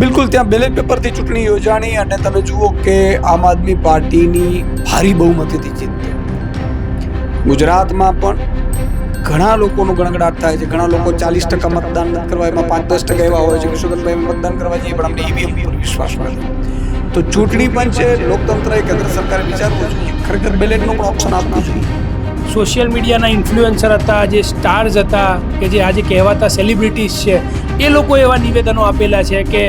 બિલકુલ ત્યાં બેલેટ પેપરથી ચૂંટણી યોજાણી અને તમે જુઓ કે આમ આદમી પાર્ટીની ભારી બહુમતીથી જીત થઈ. ગુજરાતમાં પણ ઘણા લોકોનો ગણગડાટ થાય છે. ઘણા લોકો 40% મતદાન નથી કરવા, એમાં 5-10% એવા હોય છે કે સુગંધભાઈ મતદાન કરવા જઈએ પણ અમને ઈવીએમ પર વિશ્વાસ નથી. તો ચૂંટણી પંચે, લોકતંત્રએ, કેન્દ્ર સરકારે વિચારવું જોઈએ, ખરેખર બેલેટનો પણ ઓપ્શન આપવું જોઈએ. સોશિયલ મીડિયાના ઇન્ફ્લુએન્સર હતા, જે સ્ટાર્સ હતા, કે જે આજે કહેવાતા સેલિબ્રિટીઝ છે, એ લોકો એવા નિવેદનો આપેલા છે કે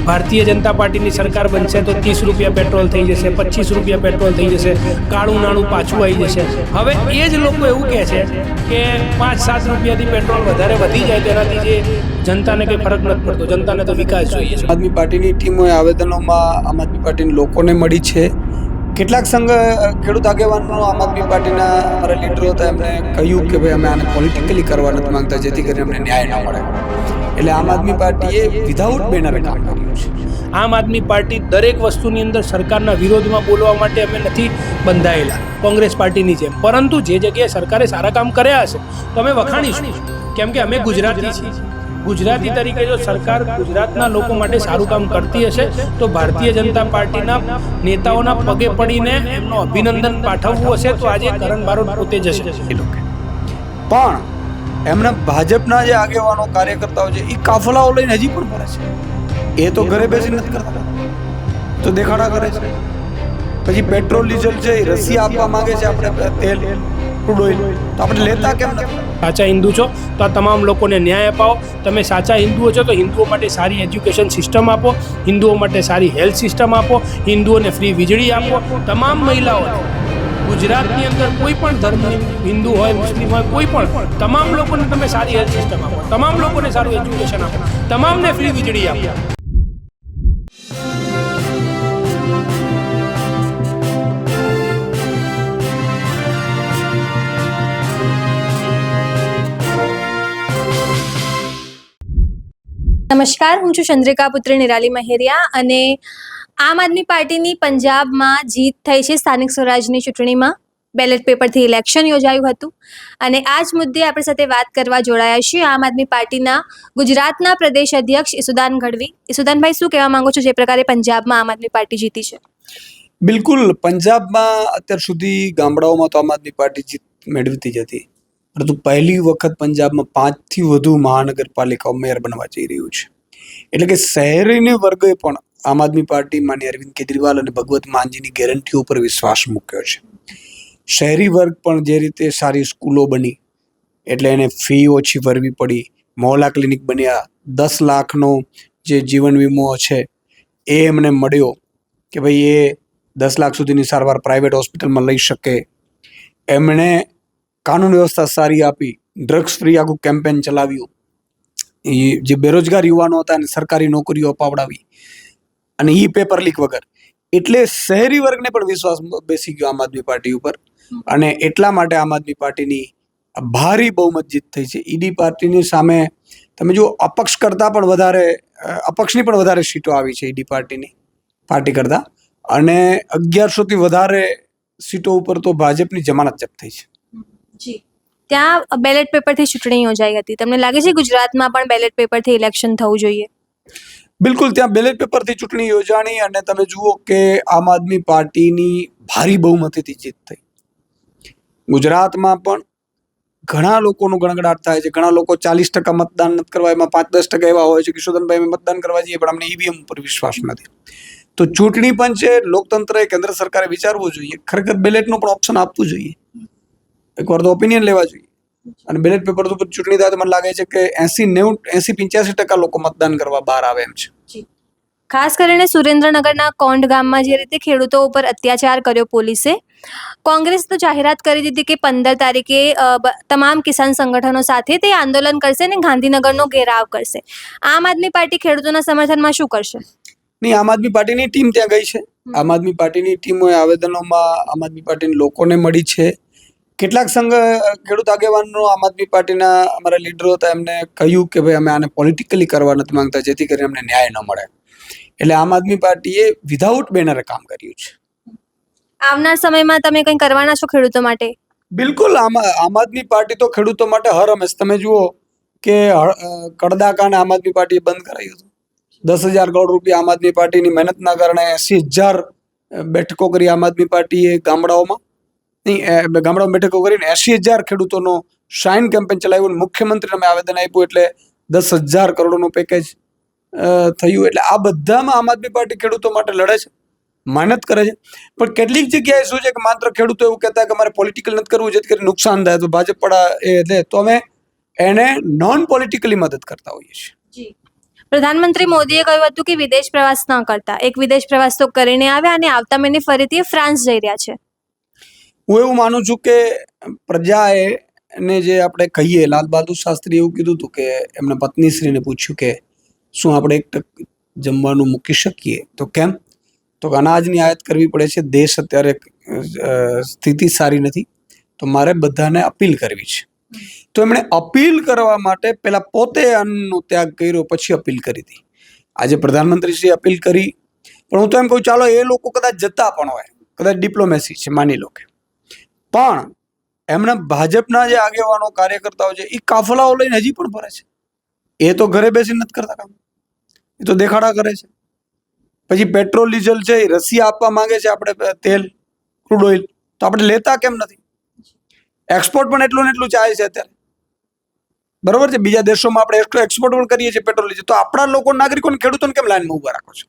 ભારતીય જનતા પાર્ટીની સરકાર બનશે તો 30 રૂપિયા પેટ્રોલ થઈ જશે, 25 રૂપિયા પેટ્રોલ થઈ જશે, કાળું નાણું પાછું આવી જશે. હવે એ જ લોકો એવું કહે છે કે 5-7 રૂપિયાથી પેટ્રોલ વધારે વધી જાય તેનાથી જે જનતાને કંઈ ફરક નથી પડતો, જનતાને તો વિકાસ જોઈએ છે. આમ આદમી પાર્ટીની ટીમોએ આવેદનોમાં આમ આદમી પાર્ટીના લોકોને મળી છે. કેટલાક ખેડૂત આગેવાનો આમ આદમી પાર્ટીના અમારા લીડરો હતા, એમને કહ્યું કે ભાઈ અમે આને પોલિટિકલી કરવા નથી માંગતા, જેથી કરીને અમને ન્યાય ન મળે. એટલે આમ આદમી પાર્ટીએ વિધાઉટ બેનરે કામ કર્યું છે. આમ આદમી પાર્ટી દરેક વસ્તુની અંદર સરકારના વિરોધમાં બોલવા માટે અમે નથી બંધાયેલા કોંગ્રેસ પાર્ટીની જેમ, પરંતુ જે જગ્યાએ સરકારે સારા કામ કર્યા હશે તો અમે વખાણીશું, કેમ કે અમે ગુજરાતી છીએ. ગુજરાતી તરીકે જો સરકાર ગુજરાતના લોકો માટે સારું કામ કરતી હશે તો ભારતીય જનતા પાર્ટીના નેતાઓના પગે પડીને એમનું અભિનંદન પાઠવવું હશે તો આજે કરણ બારોટ પોતે જશે. પણ એમના ભાજપના જે આગેવાનો, કાર્યકર્તાઓ છે, એ કાફલાઓ લઈને હજી પણ ફરે છે. એ તો ઘરે બેસી નથી કરતા, તો દેખાડા કરે છે. પછી પેટ્રોલ ડીઝલ છે એ રસી આપવા માંગે છે, આપણે તેલ, ક્રૂડ ઓઇલ, તો આપણે લેતા કેમ નથી? સાચા હિન્દુ છો તો આ તમામ લોકોને ન્યાય અપાવો. તમે સાચા હિન્દુઓ છો તો હિન્દુઓ માટે સારી એજ્યુકેશન સિસ્ટમ આપો, હિન્દુઓ માટે સારી હેલ્થ સિસ્ટમ આપો, હિન્દુઓને ફ્રી વીજળી આપો. તમામ મહિલાઓને ગુજરાતની અંદર કોઈ પણ ધર્મની, હિન્દુ હોય, મુસ્લિમ હોય, કોઈ પણ, તમામ લોકોને તમે સારી હેલ્થ સિસ્ટમ આપો, તમામ લોકોને સારું એજ્યુકેશન આપો, તમામને ફ્રી વીજળી આપો. નમસ્કાર, હું છું ચંદ્રિકા પુત્રી નિરાલી મહેરિયા અને આમ આદમી પાર્ટીની પંજાબમાં જીત થઈ છે. સ્થાનિક સ્વરાજની ચૂંટણીમાં બેલેટ પેપરથી ઇલેક્શન યોજાયું હતું અને આ જ મુદ્દે આપણી સાથે વાત કરવા જોડાયા છીએ આમ આદમી પાર્ટીના ગુજરાતના પ્રદેશ અધ્યક્ષ ઈસુદાન ગઢવી. ઈસુદાનભાઈ, શું કહેવા માંગો છો જે પ્રકારે પંજાબમાં આમ આદમી પાર્ટી જીતી છે? બિલકુલ, પંજાબમાં અત્યાર સુધી ગામડાઓમાં તો આમ આદમી પાર્ટી જીત મેળવતી જ હતી, પરંતુ પહેલી વખત પંજાબમાં 5થી વધુ મહાનગરપાલિકાઓ મેયર બનવા જઈ રહ્યું છે. એટલે કે શહેરીની વર્ગે પણ આમ આદમી પાર્ટી માન્ય અરવિંદ કેજરીવાલ અને ભગવત માનજીની ગેરંટીઓ પર વિશ્વાસ મૂક્યો છે. શહેરી વર્ગ પણ જે રીતે સારી સ્કૂલો બની એટલે એને ફી ઓછી ભરવી પડી, મોહલ્લા ક્લિનિક બન્યા, 10 લાખનો જે જીવન વીમો છે એ એમને મળ્યો કે ભાઈ એ 10 લાખ સુધીની સારવાર પ્રાઇવેટ હોસ્પિટલમાં લઈ શકે. એમણે કાનૂન વ્યવસ્થા સારી આપી, ડ્રગ્સ ફ્રી આખું કેમ્પેન ચલાવ્યું, એ જે બેરોજગાર યુવાનો હતા એને સરકારી નોકરીઓ અપાવડાવી અને ઈ પેપર લીક વગર. એટલે શહેરી વર્ગને પણ વિશ્વાસ બેસી ગયો આમ આદમી પાર્ટી ઉપર અને એટલા માટે આમ આદમી પાર્ટીની ભારી બહુમત જીત થઈ છે. ઈડી પાર્ટીની સામે તમે જુઓ, અપક્ષ કરતાં પણ વધારે, અપક્ષની પણ વધારે સીટો આવી છે ઈડી પાર્ટી કરતાં, અને 1100થી વધારે સીટો ઉપર તો ભાજપની જમાનત જપ્ત થઈ છે. જી, ત્યાં બેલેટ પેપરથી ચૂંટણી યોજાઈ હતી. તમને લાગે છે ગુજરાતમાં પણ બેલેટ પેપરથી ઇલેક્શન થવું જોઈએ? બિલકુલ, ત્યાં બેલેટ પેપરથી ચૂંટણી યોજાણી અને તમે જુઓ કે આમ આદમી પાર્ટીની ભારી બહુમતીથી જીત થઈ. ગુજરાતમાં પણ ઘણા લોકોનો ગણગડાટ થાય છે. ઘણા લોકો 40% મતદાન નથી કરવા, એમાં 5-10% એવા હોય છે કે સુગંધભાઈ મતદાન કરવા જઈએ પણ અમને ઈવીએમ પર વિશ્વાસ નથી. તો ચૂંટણી પંચે, લોકતંત્રએ, કેન્દ્ર સરકારે વિચારવું જોઈએ, ખરેખર બેલેટનો પણ ઓપ્શન આપવું જોઈએ. એકવાર તો ઓપિનિયન લેવા જોઈએ. અને બેલેટ પેપર ઉપર ચૂંટણી થાય તો મને લાગે છે કે 80-85% લોકો મતદાન કરવા બહાર આવે એમ છે. ખાસ કરીને સુરેન્દ્રનગરના કોંઢ ગામમાં જે રીતે ખેડૂતો ઉપર અત્યાચાર કર્યો પોલીસે, કોંગ્રેસ તો જાહેરાત કરી દીધી કે 15 તારીખે તમામ કિસાન સંગઠનો સાથે તે આંદોલન કરશે અને ગાંધીનગરનો ઘેરાવ કરશે. આમ આદમી પાર્ટી ખેડૂતોના સમર્થનમાં શું કરશે? નહીં, આમ આદમી પાર્ટીની ટીમ ત્યાં ગઈ છે. આમ આદમી પાર્ટીની ટીમોએ આવેદનોમાં આમ આદમી પાર્ટીના લોકોને મળી છે. કેટલાક ખેડૂત આગેવાનો આમ આદમી પાર્ટીના અમારા લીડરો હતા, એમને કહ્યું કે ભાઈ અમે આને પોલિટિકલી કરવા નથી માંગતા, જેથી કરીને અમને ન્યાય ન મળે. એટલે આમ આદમી પાર્ટીએ વિધાઉટ બેનરે કામ કર્યું છે. આવનાર સમયમાં તમે કંઈ કરવાના છો ખેડૂતો માટે? બિલકુલ, આમ આદમી પાર્ટી તો ખેડૂતો માટે હર હંમેશ, તમે જુઓ કે કડદાકાને આમ આદમી પાર્ટીએ બંધ કરાયું હતું. 10,000 કરોડ રૂપિયા આમ આદમી પાર્ટીની મહેનતના કારણે 80,000 બેઠકો કરી આમ આદમી પાર્ટીએ ગામડાઓમાં બેઠકો કરીને 80,000 ખેડૂતોનો શાઇન કેમ્પેન ચલાવ્યું. મુખ્યમંત્રીને અમે આવેદન આપ્યું એટલે 10,000 કરોડનું પેકેજ થયું. એટલે આ બધામાં આમ આદમી પાર્ટી ખેડૂતો માટે લડે છે, મહેનત કરે છે. પણ કેટલીક જગ્યાએ શું છે કે માત્ર ખેડૂતો એવું કહેતા કે અમારે પોલિટિકલ નથી કરવું, જેથી કરીને નુકસાન થાય તો ભાજપ પડા એ લે, તો અમે એને નોન પોલિટિકલી મદદ કરતા હોઈએ છીએ. પ્રધાનમંત્રી મોદીએ કહ્યું હતું કે વિદેશ પ્રવાસ ન કરતા. એક વિદેશ પ્રવાસ તો કરીને આવ્યા અને આવતા મહિને ફરીથી ફ્રાન્સ જઈ રહ્યા છે. હું એવું માનું છું કે પ્રજાએ ને જે આપણે કહીએ, લાલ બહાદુર શાસ્ત્રી એવું કીધું હતું કે એમના પત્નીશ્રીને પૂછ્યું કે શું આપણે એક ટક જમવાનું મૂકી શકીએ, તો કેમ? તો અનાજની આયાત કરવી પડે છે, દેશ અત્યારે સ્થિતિ સારી નથી, તો મારે બધાને અપીલ કરવી છે. તો એમણે અપીલ કરવા માટે પહેલા પોતે અન્નનો ત્યાગ કર્યો, પછી અપીલ કરી હતી. આજે પ્રધાનમંત્રીશ્રીએ અપીલ કરી, પણ હું તો એમ કહું ચાલો એ લોકો કદાચ જતા પણ હોય, કદાચ ડિપ્લોમેસી છે માની લો કે, પણ એમના ભાજપના જે આગેવાનો કાર્યકર્તાઓ છે એ કાફલાઓ લઈને હજી પણ ફરે છે. એ તો ઘરે બેસી નથી કરતા કામ, એ તો દેખાડા કરે છે. પછી પેટ્રોલ ડીઝલ છે એ રશિયા આપવા માંગે છે, આપણે તેલ ક્રૂડ ઓઇલ, તો આપણે લેતા કેમ નથી? એક્સપોર્ટ પણ એટલું ને એટલું ચાલે છે અત્યારે, બરોબર છે. બીજા દેશોમાં આપણે એક્સપોર્ટ પણ કરીએ છીએ પેટ્રોલ ડીઝલ, તો આપણા લોકો નાગરિકોને ખેડૂતોને કેમ લાઈનમાં ઊભા રાખો છો?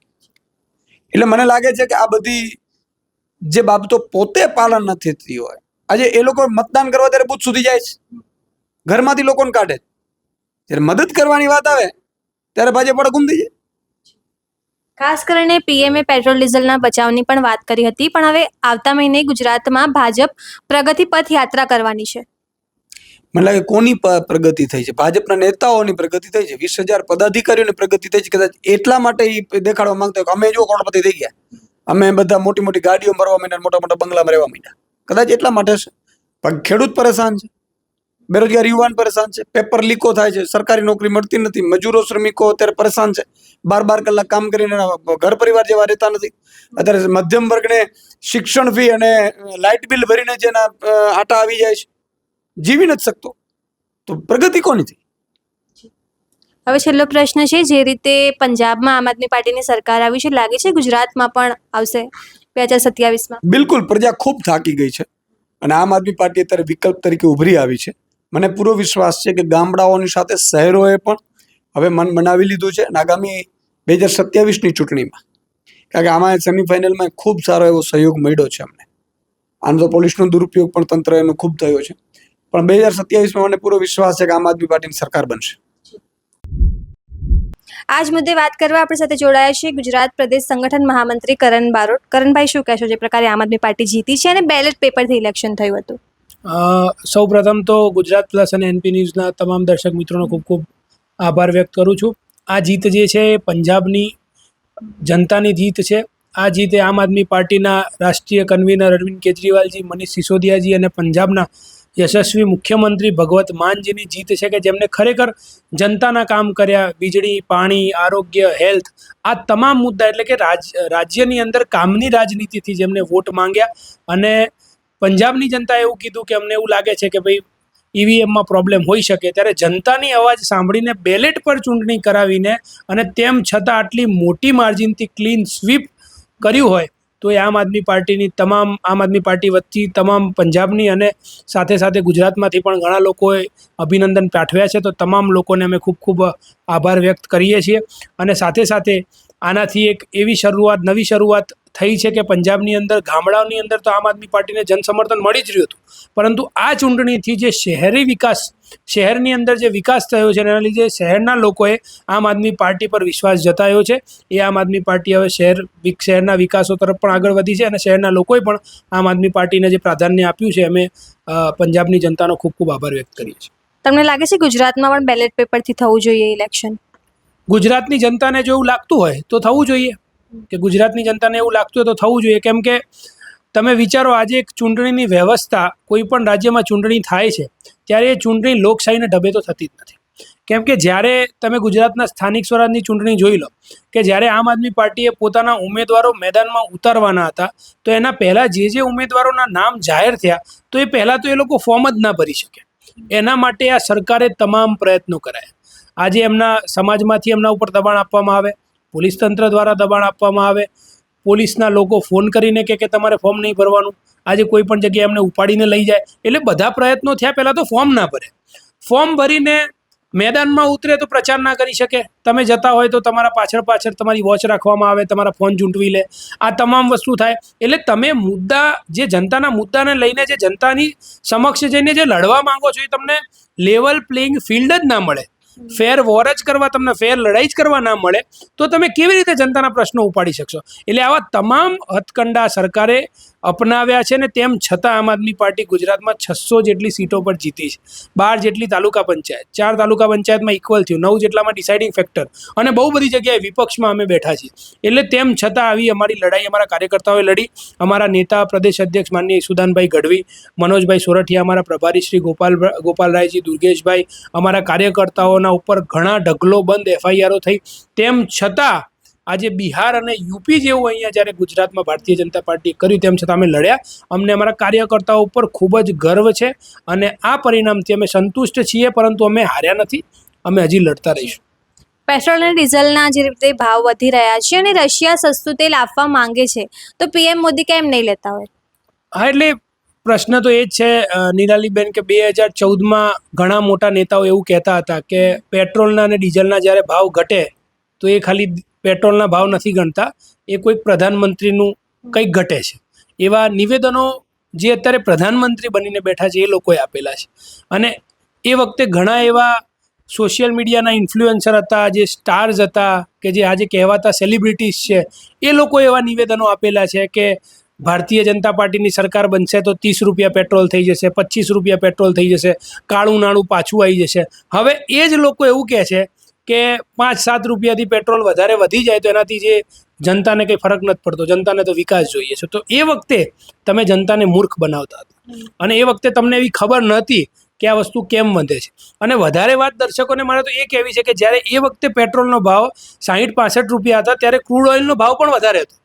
એટલે મને લાગે છે કે આ બધી જે બાબતો પોતે પાલન નથી થતી હોય, આજે એ લોકો મતદાન કરવા ત્યારે બૂથ સુધી જાય છે, ઘરમાંથી લોકોને કાઢે, જ્યારે મદદ કરવાની વાત આવે ત્યારે ભાજપ પણ ગુમ થઈ જાય. ખાસ કરીને પીએમએ પેટ્રોલ ડીઝલના બચાવની પણ વાત કરી હતી, પણ હવે આવતા મહિને ગુજરાતમાં ભાજપ પ્રગતિ પથ યાત્રા કરવાની છે. મને લાગે કોની પ્રગતિ થઈ છે? ભાજપના નેતાઓની પ્રગતિ થઈ છે, 20,000 પદાધિકારીઓની પ્રગતિ થઈ છે. કદાચ એટલા માટે એ દેખાડવા માંગતા હોય કે અમે જો કરોડપતિ થઈ ગયા, અમે બધા મોટી મોટી ગાડીઓ ભરવા માંડ્યા, મોટા મોટા બંગલામાં રહેવા માંડ્યા, કદાચ એટલા માટે છે. પણ ખેડૂત પરેશાન છે, બેરોજગાર યુવાન પરેશાન છે, પેપર લીકો થાય છે, સરકારી નોકરી મળતી નથી, મજૂરો શ્રમિકો અત્યારે પરેશાન છે, 12 કલાક કામ કરીને ઘર પરિવાર જેવા રહેતા નથી. અત્યારે મધ્યમ વર્ગને શિક્ષણ ફી અને લાઇટ બિલ ભરીને જેના આટા આવી જાય છે, જીવી નથી શકતો, તો પ્રગતિ કોની થઈ? હવે છેલ્લો પ્રશ્ન છે, જે રીતે પંજાબમાં આમ આદમી પાર્ટીની સરકાર આવી છે, લાગે છે ગુજરાતમાં પણ આવશે 2027માં? બિલકુલ, પ્રજા ખૂબ થાકી ગઈ છે અને આમ આદમી પાર્ટી અત્યારે વિકલ્પ તરીકે ઉભરી આવી છે. મને પૂરો વિશ્વાસ છે કે ગામડાઓની સાથે શહેરોએ પણ હવે મન બનાવી લીધું છે. અને આગામી 2027ની ચૂંટણીમાં, કારણ કે આમાં સેમિફાઇનલમાં ખૂબ સારો એવો સહયોગ મળ્યો છે અમને. આમ તો પોલીસનો દુરુપયોગ પણ તંત્ર એનો ખૂબ થયો છે, પણ 2027માં મને પૂરો વિશ્વાસ છે કે આમ આદમી પાર્ટીની સરકાર બનશે. આ જ મુદ્દે વાત કરવા આપણી સાથે જોડાયા છે ગુજરાત પ્રદેશ સંગઠન મહામંત્રી કરણ બારોટ. કરણભાઈ, શું કહેશો જે પ્રકારે આમ આદમી પાર્ટી જીતી છે અને બેલેટ પેપરથી ઇલેક્શન થયું હતું? સૌ પ્રથમ તો ગુજરાત પ્લસ અને એનપી ન્યૂઝના તમામ દર્શક મિત્રોનો ખૂબ ખૂબ આભાર વ્યક્ત કરું છું. આ જીત જે છે એ પંજાબની જનતાની જીત છે. આ જીત આમ આદમી પાર્ટીના રાષ્ટ્રીય કન્વીનર અરવિંદ કેજરીવાલજી, મનીષ સિસોદિયાજી અને પંજાબના યશસ્વી મુખ્યમંત્રી ભગવત માનજીની જીત છે, કે જેમને ખરેખર જનતાના કામ કર્યા. વીજળી, પાણી, આરોગ્ય, હેલ્થ, આ તમામ મુદ્દા, એટલે કે રાજ્યની અંદર કામની રાજનીતિથી જેમને વોટ માંગ્યા. અને પંજાબની જનતાએ એવું કીધું કે અમને એવું લાગે છે કે ભાઈ ઈવીએમમાં પ્રોબ્લેમ હોઈ શકે, ત્યારે જનતાની અવાજ સાંભળીને બેલેટ પર ચૂંટણી કરાવીને અને તેમ છતાં આટલી મોટી માર્જિનથી ક્લીન સ્વીપ કર્યું હોય, તો એ આમ આદમી પાર્ટીની આમ આદમી પાર્ટી વતી તમામ પંજાબની અને સાથે સાથે ગુજરાતમાંથી પણ ઘણા લોકોએ અભિનંદન પાઠવ્યા છે. તો તમામ લોકોને અમે ખૂબ ખૂબ આભાર વ્યક્ત કરીએ છીએ. અને સાથે સાથે આનાથી એક એવી નવી શરૂઆત થઈ છે કે પંજાબની અંદર ગામડાઓની અંદર તો આમ આદમી પાર્ટીને જનસમર્થન મળી જ રહ્યું હતું, પરંતુ આ ચૂંટણીથી જે શહેરની અંદર જે વિકાસ થયો છે, એના લીધે શહેરના લોકોએ આમ આદમી પાર્ટી પર વિશ્વાસ જતાવ્યો છે. એ આમ આદમી પાર્ટી હવે શહેરના વિકાસો તરફ પણ આગળ વધી છે અને શહેરના લોકોએ પણ આમ આદમી પાર્ટીને જે પ્રાધાન્ય આપ્યું છે, અમે પંજાબની જનતાનો ખૂબ ખૂબ આભાર વ્યક્ત કરીએ છીએ. તમને લાગે છે ગુજરાતમાં પણ બેલેટ પેપરથી થવું જોઈએ ઇલેક્શન? ગુજરાતની જનતાને જો એવું લાગતું હોય તો થવું જોઈએ, કે ગુજરાતની જનતાને એવું લાગતું હોય તો થવું જોઈએ. કેમ કે તમે વિચારો, આજે એક ચૂંટણીની વ્યવસ્થા, કોઈ પણ રાજ્યમાં ચૂંટણી થાય છે ત્યારે એ ચૂંટણી લોકશાહીને ઢબે તો થતી જ નથી. કેમ કે જ્યારે તમે ગુજરાતના સ્થાનિક સ્વરાજની ચૂંટણી જોઈ લો, કે જ્યારે આમ આદમી પાર્ટીએ પોતાના ઉમેદવારો મેદાનમાં ઉતારવાના હતા, તો એના પહેલાં જે ઉમેદવારોના નામ જાહેર થયા, તો એ પહેલાં તો એ લોકો ફોર્મ જ ના ભરી શકે. એના માટે આ સરકારે તમામ પ્રયત્નો કરાયા. આજે એમના સમાજમાંથી એમના ઉપર દબાણ આપવામાં આવે, પોલીસ તંત્ર દ્વારા દબાણ આપવામાં આવે, પોલીસના લોકો ફોન કરીને કે તમારે ફોર્મ નહીં ભરવાનું, આજે કોઈ પણ જગ્યાએ એમને ઉપાડીને લઈ જાય. એટલે બધા પ્રયત્નો થયા, પહેલાં તો ફોર્મ ના ભરે, ફોર્મ ભરીને મેદાનમાં ઉતરે તો પ્રચાર ના કરી શકે. તમે જતા હોય તો તમારા પાછળ તમારી વોચ રાખવામાં આવે, તમારા ફોન ચૂંટવી લે, આ તમામ વસ્તુ થાય. એટલે તમે મુદ્દા જે જનતાના મુદ્દાને લઈને જે જનતાની સમક્ષ જઈને જે લડવા માંગો છો એ તમને લેવલ પ્લેઇંગ ફિલ્ડ જ ના મળે, ફેર વોર જ કરવા, તમને ફેર લડાઈ જ કરવા ના મળે તો તમે કેવી રીતે જનતાના પ્રશ્નો ઉપાડી શકશો? એટલે આવા તમામ હથકંડા સરકારે અપનાવ્યા છે ને તેમ છતાં આમ આદમી પાર્ટી ગુજરાતમાં 600 જેટલી સીટો પર જીતી છે, 12 જેટલી તાલુકા પંચાયત, 4 તાલુકા પંચાયતમાં ઇક્વલ થયું, 9 જેટલામાં ડિસાઇડિંગ ફેક્ટર, અને બહુ બધી જગ્યાએ વિપક્ષમાં અમે બેઠા છીએ. એટલે તેમ છતાં આવી અમારી લડાઈ અમારા કાર્યકર્તાઓએ લડી. અમારા નેતા પ્રદેશ અધ્યક્ષ માનનીય ઈસુદાનભાઈ ગઢવી, મનોજભાઈ સોરઠિયા, અમારા પ્રભારી શ્રી ગોપાલરાયજી, દુર્ગેશભાઈ, અમારા કાર્યકર્તાઓના ઉપર ઘણા ઢગલો બંધ FIRઓ થઈ. તેમ છતાં આજે બિહાર અને યુપી જેવું અહીંયા જ્યારે ગુજરાતમાં ભારતીય જનતા પાર્ટીએ કર્યું, તેમ છતાં અમે લડ્યા. અમને અમારા કાર્યકર્તાઓ ઉપર ખૂબ જ ગર્વ છે અને આ પરિણામથી અમે સંતુષ્ટ છીએ, પરંતુ અમે હાર્યા નથી, અમે હજી લડતા રહીશું. પેટ્રોલ અને ડીઝલના જે રીતે ભાવ વધી રહ્યા છે અને રશિયા સસ્તું તેલ આપવા માંગે છે, તો PM મોદી કેમ નહીં લેતા હોય? હા, એટલે પ્રશ્ન તો એ જ છે નિરાલીબેન કે 2014માં ઘણા મોટા નેતાઓ એવું કહેતા હતા કે પેટ્રોલના અને ડીઝલના જ્યારે ભાવ ઘટે તો એ ખાલી પેટ્રોલના ભાવ નથી ગણતા, એ કોઈક પ્રધાનમંત્રીનું કંઈક ઘટે છે. એવા નિવેદનો જે અત્યારે પ્રધાનમંત્રી બનીને બેઠા છે એ લોકોએ આપેલા છે. અને એ વખતે ઘણા એવા સોશિયલ મીડિયાના ઇન્ફ્લુએન્સર હતા, જે સ્ટાર્સ હતા, કે જે આજે કહેવાતા સેલિબ્રિટીઝ છે, એ લોકો એવા નિવેદનો આપેલા છે કે ભારતીય જનતા પાર્ટીની સરકાર બનશે તો 30 રૂપિયા પેટ્રોલ થઈ જશે, 25 રૂપિયા પેટ્રોલ થઈ જશે, કાળું નાણું પાછું આવી જશે. હવે એ જ લોકો એવું કહે છે કે 5-7 રૂપિયાથી પેટ્રોલ વધારે વધી જાય તો એનાથી જે જનતાને કંઈ ફરક નથી પડતો, જનતાને તો વિકાસ જોઈએ છે. તો એ વખતે તમે જનતાને મૂર્ખ બનાવતા હતા અને એ વખતે તમને એવી ખબર નહોતી કે આ વસ્તુ કેમ વધે છે. અને વધારે વાત દર્શકોને મારે તો એ કહેવી છે કે જ્યારે એ વખતે પેટ્રોલનો ભાવ 60-65 રૂપિયા હતા ત્યારે ક્રૂડ ઓઇલનો ભાવ પણ વધારે હતો.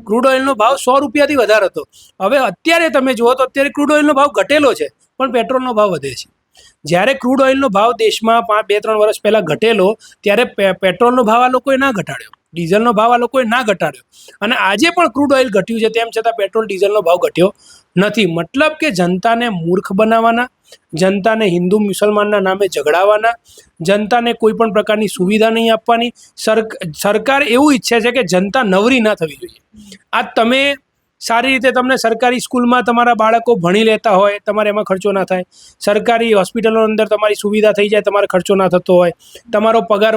ક્રૂડ ઓઇલનો ભાવ 100 રૂપિયાથી વધારે હતો. હવે અત્યારે તમે જુઓ તો અત્યારે ક્રૂડ ઓઇલનો ભાવ ઘટેલો છે પણ પેટ્રોલનો ભાવ વધે છે. જ્યારે ક્રૂડ ઓઇલનો ભાવ દેશમાં 2-3 વર્ષ પહેલાં ઘટેલો ત્યારે પેટ્રોલનો ભાવ આ લોકોએ ના ઘટાડ્યો, ડીઝલનો ભાવ આ લોકોએ ના ઘટાડ્યો. અને આજે પણ ક્રૂડ ઓઇલ ઘટ્યું છે તેમ છતાં પેટ્રોલ ડીઝલનો ભાવ ઘટ્યો નથી. મતલબ કે જનતાને મૂર્ખ બનાવવાના, જનતાને હિન્દુ મુસલમાનના નામે ઝઘડાવાના, જનતાને કોઈ પણ પ્રકારની સુવિધા નહીં આપવાની. સરકાર એવું ઈચ્છે છે કે જનતા નવરી ના થવી જોઈએ. આ તમે સારી રીતે તમને સરકારી સ્કૂલમાં તમારા બાળકો ભણી લેતા હોય, તમારે એમાં ખર્ચો ના થાય, સરકારી હોસ્પિટલો અંદર તમારી સુવિધા થઈ જાય, તમારે ખર્ચો ના થતો હોય, તમારો પગાર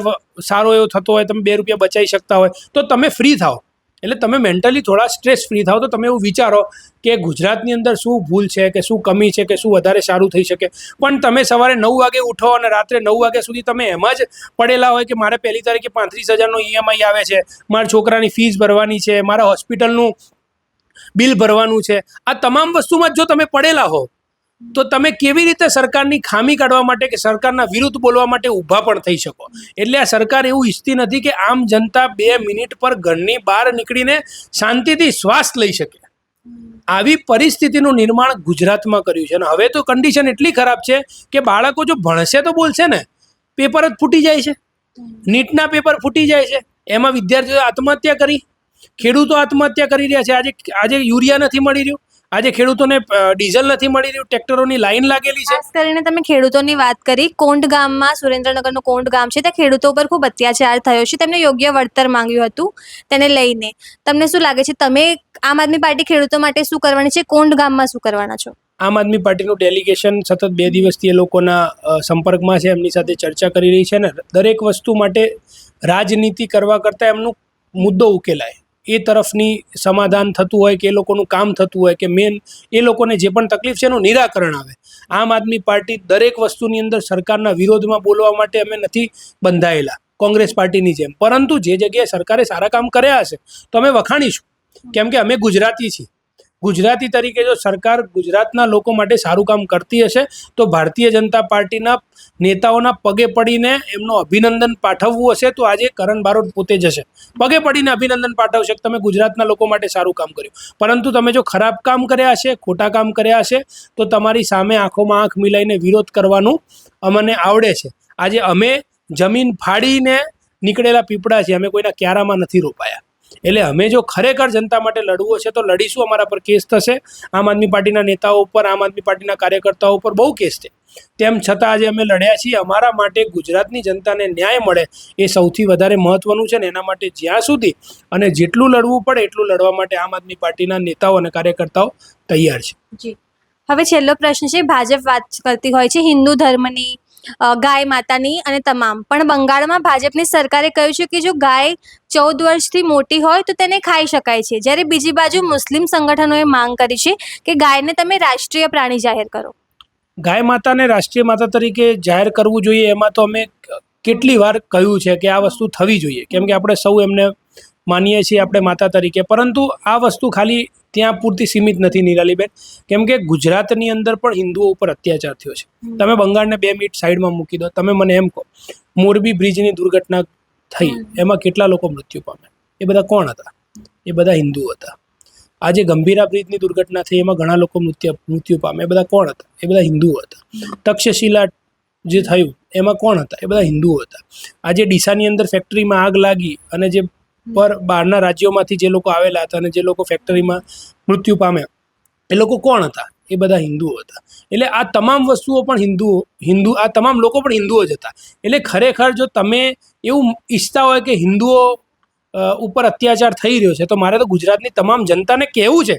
સારો એવો થતો હોય, તમે 2 રૂપિયા બચાવી શકતા હોય તો તમે ફ્રી થાઓ. એટલે તમે મેન્ટલી થોડા સ્ટ્રેસ ફ્રી થાઓ તો તમે એવું વિચારો કે ગુજરાતની અંદર શું ભૂલ છે, કે શું કમી છે, કે શું વધારે સારું થઈ શકે. પણ તમે સવારે 9 વાગે ઉઠો અને રાત્રે 9 વાગ્યા સુધી તમે એમાં જ પડેલા હોય કે મારે 1લી તારીખે 35,000નો EMI આવે છે, મારા છોકરાની ફીસ ભરવાની છે, મારા હોસ્પિટલનું બિલ ભરવાનું છે. આ તમામ વસ્તુમાં જો તમે પડેલા હો તો તમે કેવી રીતે સરકારની ખામી કાઢવા માટે કે સરકારના વિરુદ્ધ બોલવા માટે ઊભા પણ થઈ શકો? એટલે આ સરકાર એવું ઈચ્છતી નથી કે આમ જનતા 2 મિનિટ પર ઘરની બહાર નીકળીને શાંતિથી શ્વાસ લઈ શકે. આવી પરિસ્થિતિનું નિર્માણ ગુજરાતમાં કર્યું છે. અને હવે તો કન્ડિશન એટલી ખરાબ છે કે બાળકો જો ભણશે તો બોલશે ને, પેપર જ ફૂટી જાય છે, નીટના પેપર ફૂટી જાય છે, એમાં વિદ્યાર્થીઓ આત્મહત્યા કરી, ખેડૂતો આત્મહત્યા કરી રહ્યા છે. આજે યુરિયા નથી મળી રહ્યું, આજે ખેડૂતોને ડીઝલ નથી મળી રહ્યું, ટ્રેક્ટરોની લાઈન લાગેલી છે. ખાસ કરીને તમે ખેડૂતોની વાત કરી, કોંડ ગામમાં, સુરેન્દ્રનગરનું કોંડ ગામ છે, ત્યાં ખેડૂતો પર ખૂબ અત્યાચાર થયો છે, તેમને યોગ્ય વળતર માંગ્યું હતું, તેને લઈને તમને શું લાગે છે, તમે આમ આદમી પાર્ટી ખેડૂતો માટે શું કરવાની છે, કોંડ ગામમાં શું કરવાના છો? આમ આદમી પાર્ટીનું ડેલિગેશન સતત 2 દિવસથી એ લોકોના સંપર્કમાં છે, એમની સાથે ચર્ચા કરી રહી છે. ને દરેક વસ્તુ માટે રાજનીતિ કરવા કરતાં એમનો મુદ્દો ઉકેલાય એ તરફની સમાધાન થતું હોય, કે એ લોકોનું કામ થતું હોય, કે મેન એ લોકોને જે પણ તકલીફ છે એનું નિરાકરણ આવે. આમ આદમી પાર્ટી દરેક વસ્તુની અંદર સરકારના વિરોધમાં બોલવા માટે અમે નથી બંધાયેલા કોંગ્રેસ પાર્ટીની જેમ, પરંતુ જે જગ્યાએ સરકારે સારા કામ કર્યા હશે તો અમે વખાણીશું, કેમ કે અમે ગુજરાતી છીએ. ગુજરાતી તરીકે જો સરકાર ગુજરાતના લોકો માટે સારું કામ કરતી હશે તો ભારતીય જનતા પાર્ટીના નેતાઓના પગે પડીને એમનું અભિનંદન પાઠવવું હશે તો આજે કરણ બારોટ પોતે જશે, પગે પડીને અભિનંદન પાઠવશે કે તમે ગુજરાતના લોકો માટે સારું કામ કર્યું. પરંતુ તમે જો ખરાબ કામ કર્યા હશે, ખોટા કામ કર્યા હશે તો તમારી સામે આંખોમાં આંખ મિલાઈને વિરોધ કરવાનું અમને આવડે છે. આજે અમે જમીન ફાડીને નીકળેલા પીપળા છે, અમે કોઈના ક્યારામાં નથી રોપાયા. એટલે અમે જો ખરેખર જનતા માટે લડવું છે તો લડીશું. અમારા પર કેસ થશે, આમ આદમી પાર્ટીના નેતાઓ ઉપર, આમ આદમી પાર્ટીના કાર્યકર્તાઓ ઉપર બહુ કેસ છે. તેમ છતાં આજે અમે લડ્યા છીએ. અમારા માટે ગુજરાતની જનતાને ન્યાય મળે એ સૌથી વધારે મહત્વનું છે ને એના માટે જ્યાં સુધી અને જેટલું લડવું પડે એટલું લડવા માટે આમ આદમી પાર્ટીના નેતાઓ અને કાર્યકર્તાઓ તૈયાર છે. જી, હવે છેલ્લો પ્રશ્ન છે. ભાજપ વાત કરતી હોય છે હિન્દુ ધર્મની, ગાય માતાની અને તમામ, પણ બંગાળમાં ભાજપની સરકારે કહ્યું છે કે જો ગાય 14 વર્ષથી મોટી હોય તો તેને ખાઈ શકાય છે, જ્યારે બીજી બાજુ મુસ્લિમ સંગઠનોએ માંગ કરી છે કે ગાયને તમે રાષ્ટ્રીય પ્રાણી જાહેર કરો. ગાય માતાને રાષ્ટ્રીય માતા તરીકે જાહેર કરવું જોઈએ એમાં તો અમે કેટલી વાર કહ્યું છે કે આ વસ્તુ થવી જોઈએ, કેમ કે આપણે સૌ એમને માનીએ છીએ આપણે માતા તરીકે. પરંતુ આ વસ્તુ ખાલી ત્યાં પૂરતી સીમિત નથી નિરાલીબેન, કેમ કે ગુજરાતની અંદર પણ હિન્દુઓ ઉપર અત્યાચાર થયો છે. તમે બંગાળને 2 મિનિટ સાઈડમાં મૂકી દો. તમે મને એમ કહો, મોરબી બ્રિજની દુર્ઘટના થઈ એમાં કેટલા લોકો મૃત્યુ પામ્યા? એ બધા કોણ હતા? એ બધા હિન્દુઓ હતા. આજે ગંભીરા બ્રિજની દુર્ઘટના થઈ એમાં ઘણા લોકો મૃત્યુ પામ્યા, એ બધા કોણ હતા? એ બધા હિન્દુઓ હતા. તક્ષશિલા જે થયું એમાં કોણ હતા? એ બધા હિન્દુઓ હતા. આજે ડીસાની અંદર ફેક્ટરીમાં આગ લાગી અને જે પર બહારના રાજ્યોમાંથી જે લોકો આવેલા હતા અને જે લોકો ફેક્ટરીમાં મૃત્યુ પામ્યા એ લોકો કોણ હતા? એ બધા હિન્દુઓ હતા. એટલે આ તમામ વસ્તુઓ પણ આ તમામ લોકો પણ હિન્દુઓ જ હતા. એટલે ખરેખર જો તમે એવું ઈચ્છતા હોય કે હિન્દુઓ ઉપર અત્યાચાર થઈ રહ્યો છે તો મારે તો ગુજરાતની તમામ જનતાને કહેવું છે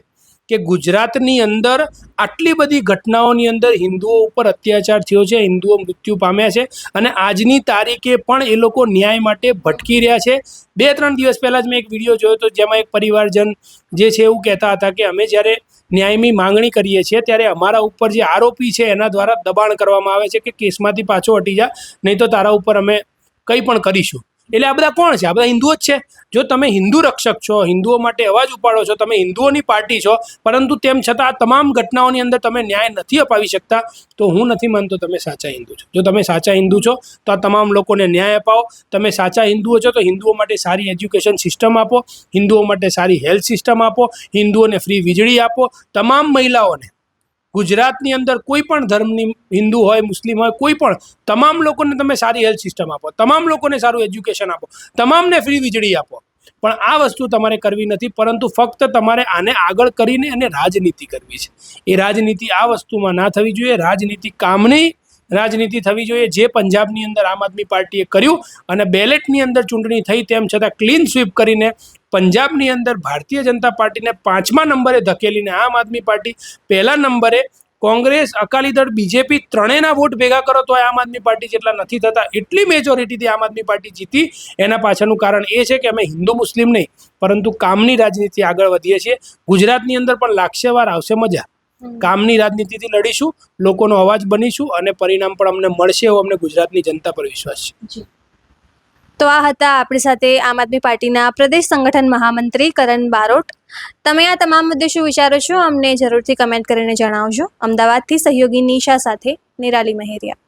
કે ગુજરાતની અંદર આટલી બધી ઘટનાઓની અંદર હિન્દુઓ ઉપર અત્યાચાર થયો છે, હિન્દુઓ મૃત્યુ પામ્યા છે અને આજની તારીખે પણ એ લોકો ન્યાય માટે ભટકી રહ્યા છે. 2-3 દિવસ પહેલાં જ મેં એક વિડીયો જોયો હતો જેમાં એક પરિવારજન જે છે એવું કહેતા હતા કે અમે જ્યારે ન્યાયની માંગણી કરીએ છીએ ત્યારે અમારા ઉપર જે આરોપી છે એના દ્વારા દબાણ કરવામાં આવે છે કે કેસમાંથી પાછો હટી જા, નહીં તો તારા ઉપર અમે કંઈ પણ કરીશું. એટલે આ બધા કોણ છે? આ બધા હિન્દુઓ જ છે. જો તમે હિન્દુ રક્ષક છો, હિન્દુઓ માટે અવાજ ઉપાડો છો, તમે હિન્દુઓની પાર્ટી છો, પરંતુ તેમ છતાં આ તમામ ઘટનાઓની અંદર તમે ન્યાય નથી અપાવી શકતા, તો હું નથી માનતો તમે સાચા હિન્દુ છો. જો તમે સાચા હિન્દુ છો તો આ તમામ લોકોને ન્યાય અપાવો. તમે સાચા હિન્દુઓ છો તો હિન્દુઓ માટે સારી એજ્યુકેશન સિસ્ટમ આપો, હિન્દુઓ માટે સારી હેલ્થ સિસ્ટમ આપો, હિન્દુઓને ફ્રી વીજળી આપો. તમામ મહિલાઓને ગુજરાતની અંદર કોઈ પણ ધર્મની, હિન્દુ હોય, મુસ્લિમ હોય, કોઈ પણ, તમામ લોકોને તમે સારી હેલ્થ સિસ્ટમ આપો, તમામ લોકોને સારું એજ્યુકેશન આપો, તમામને ફ્રી વીજળી આપો. પણ આ વસ્તુ તમારે કરવી નથી, પરંતુ ફક્ત તમારે આને આગળ કરીને અને રાજનીતિ કરવી છે. એ રાજનીતિ આ વસ્તુમાં ના થવી જોઈએ. રાજનીતિ કામની રાજનીતિ થવી જોઈએ. જે પંજાબની અંદર આમ આદમી પાર્ટીએ કર્યું અને બેલેટની અંદર ચૂંટણી થઈ તેમ છતાં ક્લીન સ્વીપ કરીને પંજાબની અંદર ભારતીય જનતા પાર્ટીને 5મા નંબરે ધકેલીને આમ આદમી પાર્ટી 1લા નંબરે, કોંગ્રેસ, અકાલી દળ, બીજેપી ત્રણેયના વોટ ભેગા કરો તો આમ આદમી પાર્ટી જેટલા નથી થતા, એટલી મેજોરિટીથી આમ આદમી પાર્ટી જીતી. એના પાછળનું કારણ એ છે કે અમે હિન્દુ મુસ્લિમ નહીં પરંતુ કામની રાજનીતિ આગળ વધીએ છીએ. ગુજરાતની અંદર પણ લાગશે વાર, આવશે મજા. કામની રાજનીતિથી લડીશું, લોકોનો અવાજ બનીશું અને પરિણામ પણ અમને મળશે એવો અમને ગુજરાતની જનતા પર વિશ્વાસ છે. તો આ હતા આપણી સાથે આમ આદમી પાર્ટીના પ્રદેશ સંગઠન મહામંત્રી કરણ બારોટ. તમે આ તમામ મુદ્દે શું વિચારો છો અમને જરૂરથી કમેન્ટ કરીને જણાવજો. અમદાવાદથી સહયોગી નિશા સાથે નિરાલી મહેરિયા.